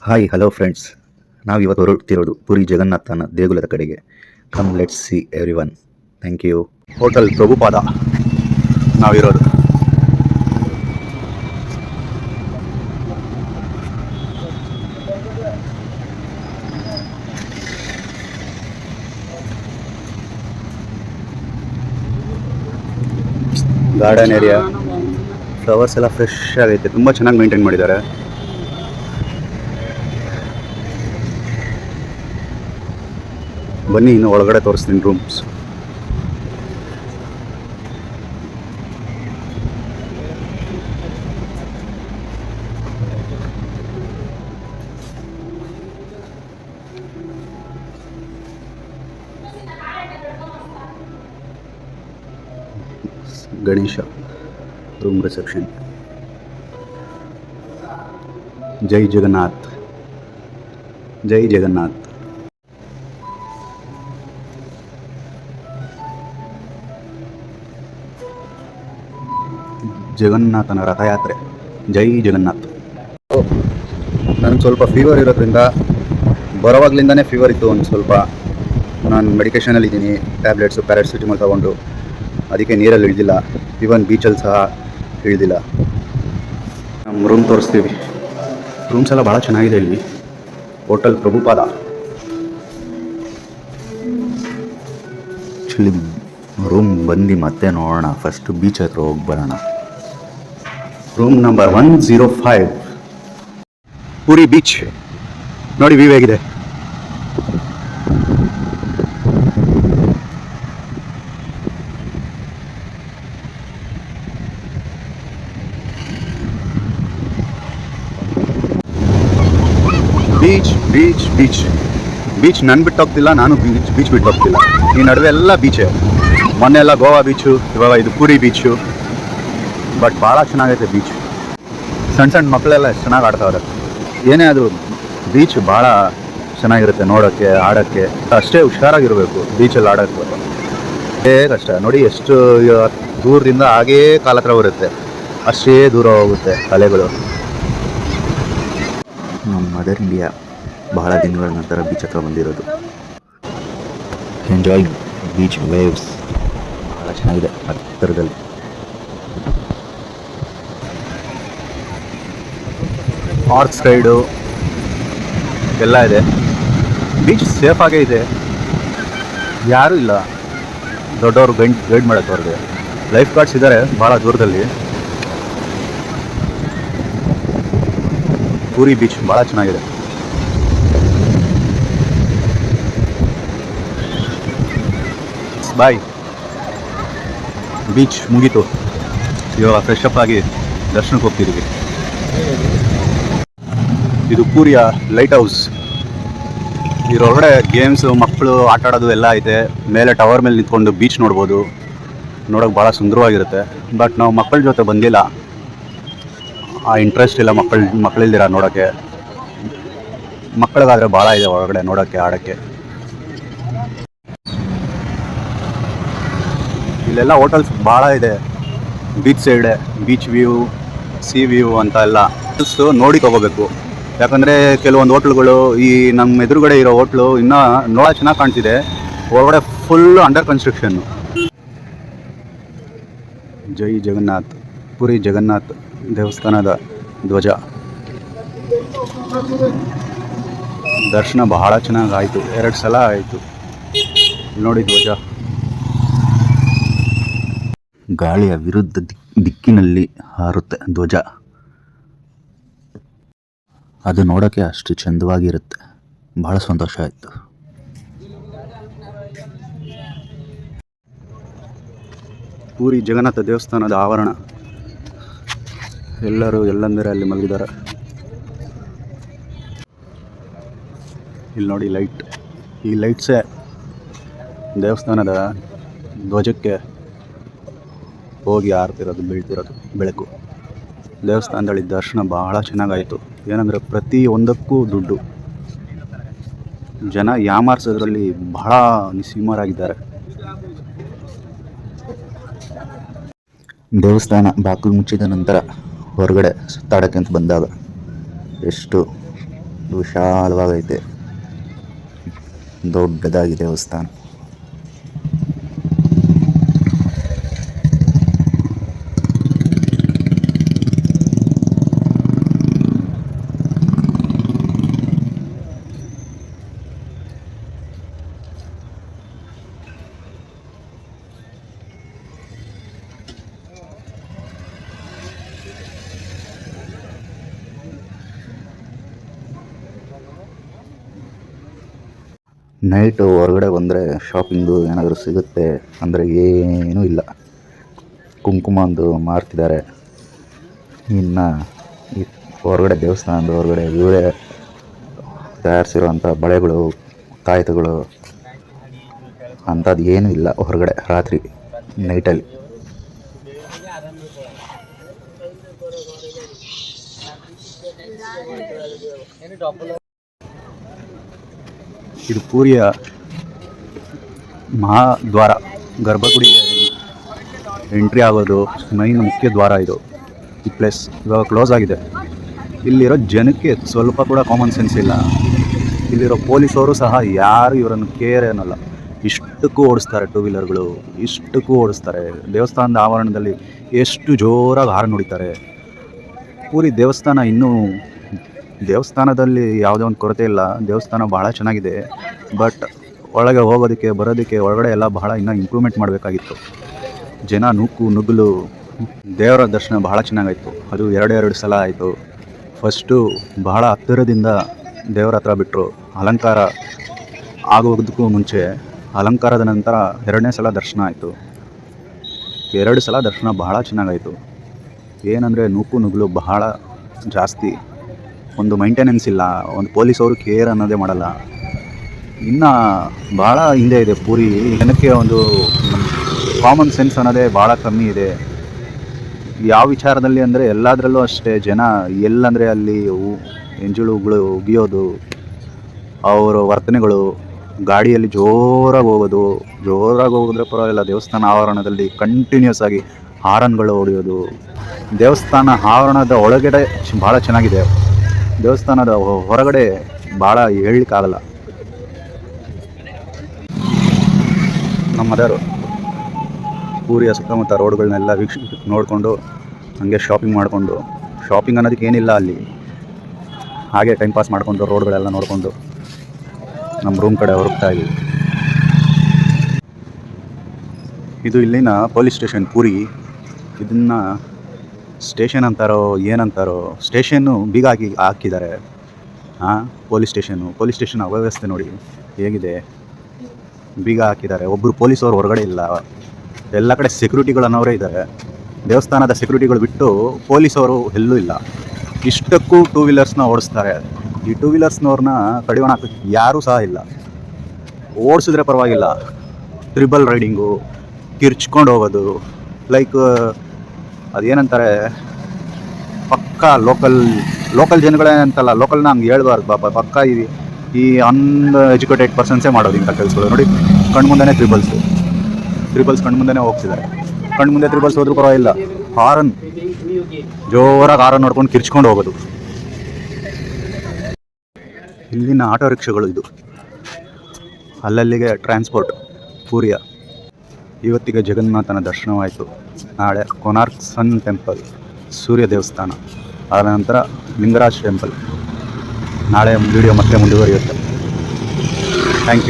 Hi hello friends, ನಾವಿವತ್ತು ಹೊರಡ್ತಿರೋದು ಪುರಿ ಜಗನ್ನಾಥನ ದೇಗುಲದ ಕಡೆಗೆ. Come let's see everyone. Thank you. Hotel Prabhupada ನಾವಿರೋದು. ಗಾರ್ಡನ್ ಏರಿಯಾ, ಫ್ಲವರ್ಸ್ ಎಲ್ಲ ಫ್ರೆಶ್ ಆಗೈತೆ, ತುಂಬ ಚೆನ್ನಾಗಿ ಮೇಂಟೈನ್ ಮಾಡಿದ್ದಾರೆ. ಬನ್ನಿ ಇನ್ನು ಒಳಗಡೆ ತೋರಿಸ್ತೀನಿ rooms. Ganesha room reception. Jai Jagannath, Jai Jagannath. ಜಗನ್ನಾಥನ ರಥಯಾತ್ರೆ. ಜೈ ಜಗನ್ನಾಥ್. ನನಗೆ ಸ್ವಲ್ಪ ಫೀವರ್ ಇರೋದ್ರಿಂದ ಬರೋವಾಗ್ಲಿಂದನೇ ಫೀವರ್ ಇತ್ತು. ಒಂದು ಸ್ವಲ್ಪ ನಾನು ಮೆಡಿಕೇಷನಲ್ಲಿದ್ದೀನಿ, ಟ್ಯಾಬ್ಲೆಟ್ಸು ಪ್ಯಾರಾಸಿಟಮಲ್ ತೊಗೊಂಡು. ಅದಕ್ಕೆ ನೀರಲ್ಲಿ ಇಳಿದಿಲ್ಲ, ಇವನ್ ಬೀಚಲ್ಲಿ ಸಹ ಇಳಿದಿಲ್ಲ. ನಮ್ಮ ರೂಮ್ ತೋರಿಸ್ತೀವಿ. ರೂಮ್ಸ್ ಎಲ್ಲ ಭಾಳ ಚೆನ್ನಾಗಿದೆ ಇಲ್ಲಿ. ಹೋಟೆಲ್ ಪ್ರಭುಪಾದ. ಆ್ಯಕ್ಚುಲಿ ರೂಮ್ ಬಂದು ಮತ್ತೆ ನೋಡೋಣ, ಫಸ್ಟು ಬೀಚ್ ಹತ್ರ ಹೋಗಿ ಬರೋಣ. Room number 105 Puri beach. ನೋಡಿ ವ್ಯೂ ಹೇಗಿದೆ. ಬೀಚ್ ಬೀಚ್ ಬೀಚ್ ಬೀಚ್ ನಾನು ಬಿಟ್ಟು ಹೋಗ್ತಿಲ್ಲ, ನಾನು ಬೀಚ್ ಬಿಟ್ಟು ಹೋಗ್ತಿಲ್ಲ. ಈ ನಡುವೆ ಎಲ್ಲ ಬೀಚೇ. ಮೊನ್ನೆ ಎಲ್ಲ ಗೋವಾ ಬೀಚು, ಇವಾಗ ಇದು ಪುರಿ ಬೀಚು. ಬಟ್ ಭಾಳ ಚೆನ್ನಾಗೈತೆ ಬೀಚ್. ಸಣ್ಣ ಸಣ್ಣ ಮಕ್ಕಳೆಲ್ಲ ಎಷ್ಟು ಚೆನ್ನಾಗಿ ಆಡ್ತಾವ್ರೆ. ಏನೇ ಆದರೂ ಬೀಚ್ ಭಾಳ ಚೆನ್ನಾಗಿರುತ್ತೆ ನೋಡೋಕ್ಕೆ, ಆಡೋಕ್ಕೆ. ಅಷ್ಟೇ ಹುಷಾರಾಗಿರಬೇಕು ಬೀಚಲ್ಲಿ ಆಡೋಕ್ಕೆ. ಅಷ್ಟೇ ಕಷ್ಟ. ನೋಡಿ ಎಷ್ಟು ದೂರದಿಂದ ಹಾಗೇ ಕಾಲ ಹತ್ರ ಬರುತ್ತೆ, ಅಷ್ಟೇ ದೂರ ಹೋಗುತ್ತೆ ಅಲೆಗಳು. ನಮ್ಮ ಮದರ್ ಇಂಡಿಯಾ ಬಹಳ ದಿನಗಳ ನಂತರ ಬೀಚ್ ಹತ್ರ ಬಂದಿರೋದು. Enjoy beach waves. ಬಹಳ ಚೆನ್ನಾಗಿದೆ ಹತ್ತಿರದಲ್ಲಿ. ಹಾರ್ಸ್ ರೈಡು ಎಲ್ಲ ಇದೆ. ಬೀಚ್ ಸೇಫಾಗೇ ಇದೆ, ಯಾರೂ ಇಲ್ಲ ದೊಡ್ಡವರು ಗೈಡ್ ಮಾಡೋಕ್ಕೆ. ಅವ್ರಿಗೆ ಲೈಫ್ ಗಾರ್ಡ್ಸ್ ಇದ್ದಾರೆ ಭಾಳ ದೂರದಲ್ಲಿ. ಪೂರಿ ಬೀಚ್ ಭಾಳ ಚೆನ್ನಾಗಿದೆ. ಬಾಯ್. ಬೀಚ್ ಮುಗೀತು, ಇವಾಗ ಫ್ರೆಶ್ ಅಪ್ ಆಗಿ ದರ್ಶನಕ್ಕೆ ಹೋಗ್ತಿದ್ದೀವಿ. ಇದು ಪೂರಿಯ ಲೈಟ್ ಹೌಸ್. ಇದರೊಳಗಡೆ ಗೇಮ್ಸು, ಮಕ್ಕಳು ಆಟ ಆಡೋದು ಎಲ್ಲ ಐತೆ. ಮೇಲೆ ಟವರ್ ಮೇಲೆ ನಿಂತ್ಕೊಂಡು ಬೀಚ್ ನೋಡ್ಬೋದು. ನೋಡೋಕೆ ಭಾಳ ಸುಂದರವಾಗಿರುತ್ತೆ. ಬಟ್ ನಾವು ಮಕ್ಕಳ ಜೊತೆ ಬಂದಿಲ್ಲ, ಆ ಇಂಟ್ರೆಸ್ಟ್ ಇಲ್ಲ ಮಕ್ಕಳಿಲ್ದಿರ ನೋಡೋಕ್ಕೆ. ಮಕ್ಕಳಿಗಾದರೆ ಭಾಳ ಇದೆ ಒಳಗಡೆ ನೋಡೋಕ್ಕೆ, ಆಡೋಕ್ಕೆ. ಇಲ್ಲೆಲ್ಲ ಹೋಟೆಲ್ಸ್ ಭಾಳ ಇದೆ ಬೀಚ್ ಸೈಡೆ. ಬೀಚ್ ವ್ಯೂ, ಸಿ ವ್ಯೂ ಅಂತ ಎಲ್ಲ ನೋಡಿ ತೊಗೋಬೇಕು. ಯಾಕಂದರೆ ಕೆಲವೊಂದು ಹೋಟ್ಲುಗಳು, ಈ ನಮ್ಮ ಎದುರುಗಡೆ ಇರೋ ಹೋಟ್ಲು ಇನ್ನೂ ನೋಡೋ ಚೆನ್ನಾಗಿ ಕಾಣ್ತಿದೆ, ಒಳಗಡೆ ಫುಲ್ ಅಂಡರ್ ಕನ್ಸ್ಟ್ರಕ್ಷನ್ನು. ಜೈ ಜಗನ್ನಾಥ್, ಪುರಿ ಜಗನ್ನಾಥ್ ದೇವಸ್ಥಾನದ ಧ್ವಜ. ದರ್ಶನ ಬಹಳ ಚೆನ್ನಾಗಿ ಆಯಿತು, 2 ಸಲ ಆಯಿತು. ನೋಡಿ ಧ್ವಜ. ಗಾಳಿಯ ವಿರುದ್ಧ ದಿಕ್ಕಿನಲ್ಲಿ ಹಾರುತ್ತೆ ಧ್ವಜ. ಅದು ನೋಡೋಕ್ಕೆ ಅಷ್ಟು ಚೆಂದವಾಗಿರುತ್ತೆ. ಭಾಳ ಸಂತೋಷ ಆಯಿತು. ಪೂರಿ ಜಗನ್ನಾಥ ದೇವಸ್ಥಾನದ ಆವರಣ. ಎಲ್ಲರೂ ಎಲ್ಲಂದರೆ ಅಲ್ಲಿ ಮಲಗಿದ್ದಾರೆ. ಇಲ್ಲಿ ನೋಡಿ ಲೈಟ್. ಈ ಲೈಟ್ಸೇ ದೇವಸ್ಥಾನದ ಧ್ವಜಕ್ಕೆ ಹೋಗಿ ಆರ್ತಿರೋದು, ಬೀಳ್ತಿರೋದು ಬೆಳಕು. ದೇವಸ್ಥಾನದಲ್ಲಿ ದರ್ಶನ ಬಹಳ ಚೆನ್ನಾಗಾಯಿತು. ಏನಂದರೆ ಪ್ರತಿಯೊಂದಕ್ಕೂ ದುಡ್ಡು. ಜನ ಯಾಮಾರಿಸೋದ್ರಲ್ಲಿ ಬಹಳ ನಿಸ್ಸೀಮರಾಗಿದ್ದಾರೆ. ದೇವಸ್ಥಾನ ಬಾಗಿಲು ಮುಚ್ಚಿದ ನಂತರ ಹೊರಗಡೆ ಸುತ್ತಾಡೋಕ್ಕೆ ಅಂತ ಬಂದಾಗ ಎಷ್ಟು ವಿಶಾಲವಾಗೈತೆ, ದೊಡ್ಡದಾಗಿದೆ ದೇವಸ್ಥಾನ. ನೈಟು ಹೊರಗಡೆ ಬಂದರೆ ಶಾಪಿಂಗು ಏನಾದರೂ ಸಿಗುತ್ತೆ ಅಂದರೆ ಏನೂ ಇಲ್ಲ. ಕುಂಕುಮ ಒಂದು ಮಾರ್ತಿದ್ದಾರೆ. ಇನ್ನು ಈ ಹೊರಗಡೆ ದೇವಸ್ಥಾನದ ಹೊರಗಡೆ ಇವರೇ ತಯಾರಿಸಿರುವಂಥ ಬಳೆಗಳು, ತಾಯ್ತಗಳು ಅಂಥದ್ದು ಏನೂ ಇಲ್ಲ ಹೊರಗಡೆ ರಾತ್ರಿ ನೈಟಲ್ಲಿ. ಇದು ಪೂರಿಯ ಮಹಾದ್ವಾರ, ಗರ್ಭಗುಡಿಗೆ ಎಂಟ್ರಿ ಆಗೋದು ಮೈನ್ ಮುಖ್ಯ ದ್ವಾರ ಇದು. ಈ ಪ್ಲೇಸ್ ಇವಾಗ ಕ್ಲೋಸ್ ಆಗಿದೆ. ಇಲ್ಲಿರೋ ಜನಕ್ಕೆ ಸ್ವಲ್ಪ ಕೂಡ ಕಾಮನ್ ಸೆನ್ಸ್ ಇಲ್ಲ. ಇಲ್ಲಿರೋ ಪೊಲೀಸವರು ಸಹ ಯಾರು ಇವರನ್ನು ಕೇರ್ ಏನಲ್ಲ, ಇಷ್ಟಕ್ಕೂ ಓಡಿಸ್ತಾರೆ ಟೂ ವೀಲರ್ಗಳು, ಇಷ್ಟಕ್ಕೂ ಓಡಿಸ್ತಾರೆ. ದೇವಸ್ಥಾನದ ಆವರಣದಲ್ಲಿ ಎಷ್ಟು ಜೋರಾಗಿ ಹಾರನ್ ಹೊಡಿತಾರೆ. ಪೂರಿ ದೇವಸ್ಥಾನ ಇನ್ನೂ ದೇವಸ್ಥಾನದಲ್ಲಿ ಯಾವುದೇ ಒಂದು ಕೊರತೆ ಇಲ್ಲ. ದೇವಸ್ಥಾನ ಭಾಳ ಚೆನ್ನಾಗಿದೆ. ಬಟ್ ಒಳಗೆ ಹೋಗೋದಕ್ಕೆ ಬರೋದಕ್ಕೆ ಒಳಗಡೆ ಎಲ್ಲ ಬಹಳ ಇನ್ನೂ ಇಂಪ್ರೂವ್ಮೆಂಟ್ ಮಾಡಬೇಕಾಗಿತ್ತು. ಜನ ನುಗ್ಗಲು ದೇವರ ದರ್ಶನ ಭಾಳ ಚೆನ್ನಾಗಾಯಿತು. ಅದು ಎರಡು ಸಲ ಆಯಿತು. ಫಸ್ಟು ಬಹಳ ಹತ್ತಿರದಿಂದ ದೇವರ ಹತ್ರ ಬಿಟ್ಟರು. ಅಲಂಕಾರ ಆಗೋದಕ್ಕೂ ಮುಂಚೆ, ಅಲಂಕಾರದ ನಂತರ 2ನೇ ಸಲ ದರ್ಶನ ಆಯಿತು. 2 ಸಲ ದರ್ಶನ ಭಾಳ ಚೆನ್ನಾಗಾಯಿತು. ಏನಂದರೆ ನುಗ್ಗಲು ಬಹಳ ಜಾಸ್ತಿ. ಒಂದು ಮೈಂಟೆನೆನ್ಸ್ ಇಲ್ಲ, ಒಂದು ಪೊಲೀಸವರು ಕೇರ್ ಅನ್ನೋದೇ ಮಾಡಲ್ಲ. ಇನ್ನು ಭಾಳ ಹಿಂದೆ ಇದೆ ಪೂರಿ. ಜನಕ್ಕೆ ಒಂದು ಕಾಮನ್ ಸೆನ್ಸ್ ಅನ್ನೋದೇ ಭಾಳ ಕಮ್ಮಿ ಇದೆ. ಯಾವ ವಿಚಾರದಲ್ಲಿ ಅಂದರೆ ಎಲ್ಲದರಲ್ಲೂ ಅಷ್ಟೇ. ಜನ ಎಲ್ಲಂದರೆ ಅಲ್ಲಿ ಎಂಜಲುಗಳು ಉಗಿಯೋದು, ಅವರ ವರ್ತನೆಗಳು, ಗಾಡಿಯಲ್ಲಿ ಜೋರಾಗಿ ಹೋಗಿದ್ರೆ ಪರವಾಗಿಲ್ಲ. ದೇವಸ್ಥಾನ ಆವರಣದಲ್ಲಿ ಕಂಟಿನ್ಯೂಸ್ ಆಗಿ ಹಾರನ್ಗಳು ಹೊಡೆಯೋದು. ದೇವಸ್ಥಾನ ಆವರಣದ ಒಳಗಡೆ ಭಾಳ ಚೆನ್ನಾಗಿದೆ, ದೇವಸ್ಥಾನದ ಹೊರಗಡೆ ಭಾಳ ಹೇಳಲಿಕ್ಕಾಗಲ್ಲ. ನಮ್ಮ ಮದರು ಪೂರಿಯ ಸುತ್ತಮುತ್ತ ರೋಡ್ಗಳನ್ನೆಲ್ಲ ನೋಡಿಕೊಂಡು ಹಾಗೆ ಶಾಪಿಂಗ್ ಮಾಡಿಕೊಂಡು, ಶಾಪಿಂಗ್ ಅನ್ನೋದಕ್ಕೆ ಏನಿಲ್ಲ ಅಲ್ಲಿ, ಹಾಗೆ ಟೈಮ್ ಪಾಸ್ ಮಾಡಿಕೊಂಡು ರೋಡ್ಗಳೆಲ್ಲ ನೋಡಿಕೊಂಡು ನಮ್ಮ ರೂಮ್ ಕಡೆ ಹೊರಡ್ತಾ ಇದ್ದೀವಿ. ಇದು ಇಲ್ಲಿನ ಪೊಲೀಸ್ ಸ್ಟೇಷನ್ ಪೂರಿ. ಇದನ್ನು ಸ್ಟೇಷನ್ ಅಂತಾರೋ ಏನಂತಾರೋ, ಸ್ಟೇಷನ್ನು ಬೀಗ ಹಾಕಿದ್ದಾರೆ. ಪೊಲೀಸ್ ಸ್ಟೇಷನ್ ಅವ್ಯವಸ್ಥೆ ನೋಡಿ ಹೇಗಿದೆ, ಬೀಗ ಹಾಕಿದ್ದಾರೆ. ಒಬ್ಬರು ಪೊಲೀಸವರು ಹೊರಗಡೆ ಇಲ್ಲ, ಎಲ್ಲ ಕಡೆ ಸೆಕ್ಯೂರಿಟಿಗಳು ಅನ್ನೋರೇ ಇದ್ದಾರೆ. ದೇವಸ್ಥಾನದ ಸೆಕ್ಯೂರಿಟಿಗಳು ಬಿಟ್ಟು ಪೊಲೀಸವರು ಎಲ್ಲೂ ಇಲ್ಲ. ಇಷ್ಟಕ್ಕೂ ಟೂ ವೀಲರ್ಸ್ನ ಓಡಿಸ್ತಾರೆ. ಈ ಟೂ ವೀಲರ್ಸ್ನವ್ರನ್ನ ಕಡಿವಾಣ ಹಾಕೋಕ್ಕೆ ಯಾರೂ ಸಹ ಇಲ್ಲ. ಓಡಿಸಿದ್ರೆ ಪರವಾಗಿಲ್ಲ, ಟ್ರಿಬಲ್ ರೈಡಿಂಗು, ಕಿರ್ಚ್ಕೊಂಡು ಹೋಗೋದು, ಲೈಕ್ ಅದೇನಂತಾರೆ ಪಕ್ಕಾ ಲೋಕಲ್ ಜನಗಳೇ ಅಂತಲ್ಲ, ಲೋಕಲ್ನ ಹಂಗೆ ಹೇಳ್ಬಾರ್ದು ಪಾಪ. ಪಕ್ಕಾ ಈ ಅನ್ಎಜುಕೇಟೆಡ್ ಪರ್ಸನ್ಸೇ ಮಾಡೋದು ಇಂಥ ಕೆಲಸಗಳು ನೋಡಿ. ಕಣ್ಮುಂದೆ ತ್ರಿಬಲ್ಸ್ ಕಣ್ಮುಂದೆ ಹೋಗ್ತಿದ್ದಾರೆ. ಕಣ್ಮುಂದೆ ತ್ರಿಬಲ್ಸ್ ಹೋದ್ರೂ ಪರವಾಗಿಲ್ಲ, ಹಾರನ್ ಜೋರಾಗಿ ಹಾರನ್ ನೋಡ್ಕೊಂಡು ಕಿರ್ಚ್ಕೊಂಡು ಹೋಗೋದು. ಇಲ್ಲಿನ ಆಟೋ ರಿಕ್ಷಾಗಳು ಇದು. ಅಲ್ಲಲ್ಲಿಗೆ ಟ್ರಾನ್ಸ್ಪೋರ್ಟ್ ಪೂರಿಯ. ಇವತ್ತಿಗೆ ಜಗನ್ನಾಥನ ದರ್ಶನವಾಯಿತು. ನಾಳೆ ಕೊನಾರ್ಕ್ ಸನ್ ಟೆಂಪಲ್, ಸೂರ್ಯ ದೇವಸ್ಥಾನ, ಆದ ನಂತರ ಲಿಂಗರಾಜ್ ಟೆಂಪಲ್. ನಾಳೆ ವಿಡಿಯೋ ಮತ್ತೆ ಮುಂದುವರಿಯುತ್ತೆ.